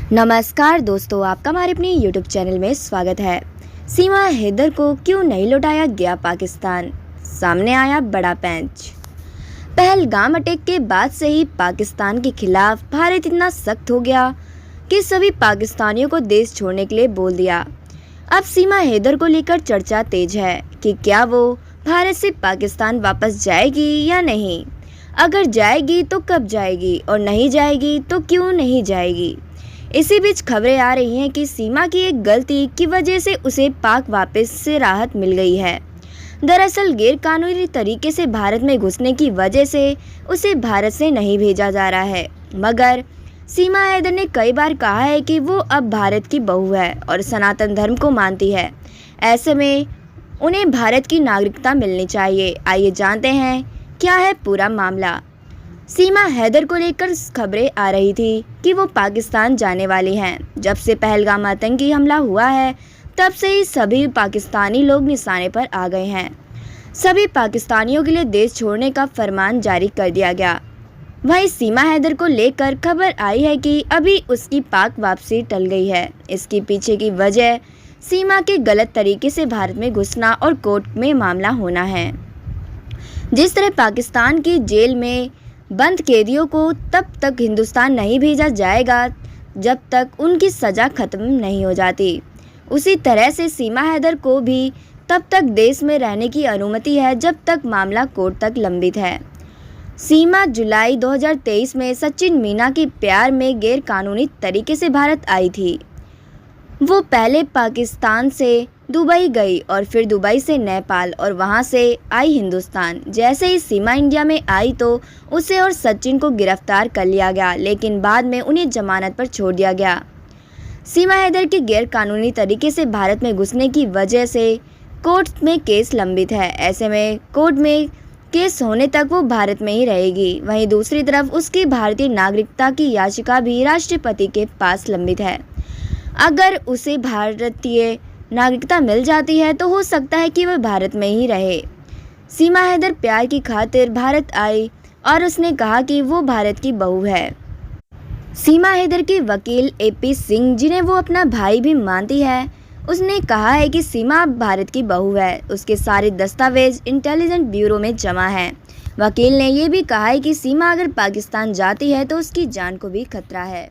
नमस्कार दोस्तों, आपका हमारे अपने YouTube चैनल में स्वागत है। सीमा हैदर को क्यों नहीं लौटाया गया पाकिस्तान, सामने आया बड़ा पैंच। पहलगाम अटैक के बाद से ही पाकिस्तान के खिलाफ भारत इतना सख्त हो गया कि सभी पाकिस्तानियों को देश छोड़ने के लिए बोल दिया। अब सीमा हैदर को लेकर चर्चा तेज है कि क्या वो भारत से पाकिस्तान वापस जाएगी या नहीं। अगर जाएगी तो कब जाएगी और नहीं जाएगी तो क्यों नहीं जाएगी। इसी बीच खबरें आ रही हैं कि सीमा की एक गलती की वजह से उसे पाक वापस से राहत मिल गई है। दरअसल गैरकानूनी तरीके से भारत में घुसने की वजह से उसे भारत से नहीं भेजा जा रहा है, मगर सीमा हैदर ने कई बार कहा है कि वो अब भारत की बहू है और सनातन धर्म को मानती है। ऐसे में उन्हें भारत की नागरिकता मिलनी चाहिए। आइए जानते हैं क्या है पूरा मामला। सीमा हैदर को लेकर खबरें आ रही थी कि वो पाकिस्तान जाने वाली हैं। जब से पहलगाम आतंकी हमला हुआ है तब से ही सभी पाकिस्तानी लोग निशाने पर आ गए हैं। सभी पाकिस्तानियों के लिए देश छोड़ने का फरमान जारी कर दिया गया। वहीं सीमा हैदर को लेकर खबर आई है कि अभी उसकी पाक वापसी टल गई है। इसके पीछे की वजह सीमा के गलत तरीके से भारत में घुसना और कोर्ट में मामला होना है। जिस तरह पाकिस्तान की जेल में बंद कैदियों को तब तक हिंदुस्तान नहीं भेजा जाएगा जब तक उनकी सज़ा खत्म नहीं हो जाती, उसी तरह से सीमा हैदर को भी तब तक देश में रहने की अनुमति है जब तक मामला कोर्ट तक लंबित है। सीमा जुलाई 2023 में सचिन मीना के प्यार में गैरकानूनी तरीके से भारत आई थी। वो पहले पाकिस्तान से दुबई गई और फिर दुबई से नेपाल और वहां से आई हिंदुस्तान। जैसे ही सीमा इंडिया में आई तो उसे और सचिन को गिरफ्तार कर लिया गया, लेकिन बाद में उन्हें जमानत पर छोड़ दिया गया। सीमा हैदर के गैरकानूनी तरीके से भारत में घुसने की वजह से कोर्ट में केस लंबित है। ऐसे में कोर्ट में केस होने तक वो भारत में ही रहेगी। वहीं दूसरी तरफ उसकी भारतीय नागरिकता की याचिका भी राष्ट्रपति के पास लंबित है। अगर उसे भारतीय नागरिकता मिल जाती है तो हो सकता है कि वह भारत में ही रहे। सीमा हैदर प्यार की खातिर भारत आई और उसने कहा कि वो भारत की बहू है। सीमा हैदर के वकील AP सिंह, जिन्हें वो अपना भाई भी मानती है, उसने कहा है कि सीमा अब भारत की बहू है। उसके सारे दस्तावेज इंटेलिजेंस ब्यूरो में जमा हैं। वकील ने ये भी कहा है कि सीमा अगर पाकिस्तान जाती है तो उसकी जान को भी खतरा है।